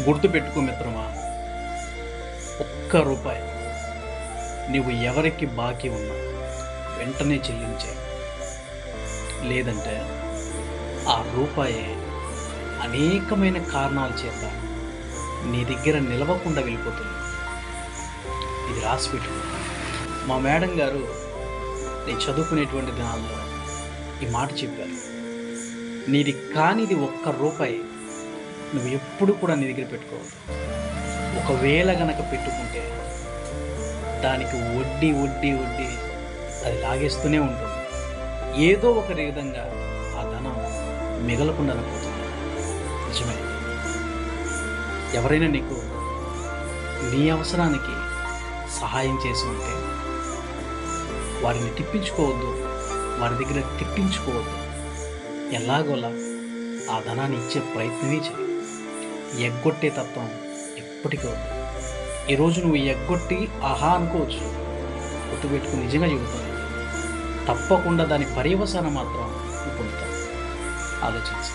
గుర్తుపెట్టుకో మిత్రమా, ఒక్క రూపాయి నీవు ఎవరికి బాకీ ఉన్నా వెంటనే చెల్లించే. లేదంటే ఆ రూపాయి అనేకమైన కారణాల చేత నీ దగ్గర నిలవకుండా వెళ్ళిపోతుంది. ఇది రాసి పెట్టుకో. మా మేడం గారు నేను చదువుకునేటువంటి దినాల్లో ఈ మాట చెప్పారు. నీది కానిది ఒక్క రూపాయి నువ్వు ఎప్పుడు కూడా నీ దగ్గర పెట్టుకోవద్దు. ఒకవేళ గనక పెట్టుకుంటే దానికి వడ్డీ వడ్డీ వడ్డీ అది లాగేస్తూనే ఉంటుంది. ఏదో ఒక విధంగా ఆ ధనం మిగలకుండా పోతుంది. నిజమే. ఎవరైనా నీకు నీ అవసరానికి సహాయం చేసి ఉంటే వారిని తిప్పించుకోవద్దు, వారి దగ్గర తిప్పించుకోవద్దు. ఎలాగోలా ఆ ధనాన్ని ఇచ్చే ప్రయత్నమే చేయి. ఎగ్గొట్టే తత్వం ఎప్పటికీ వద్దు. ఈరోజు నువ్వు ఎగ్గొట్టి ఆహా అనుకోవచ్చు, గుర్తుపెట్టుకుని నిజంగా చెబుతాను, తప్పకుండా దాని పర్యవసానం మాత్రం నువ్వు పొందుతావు. ఆలోచించు.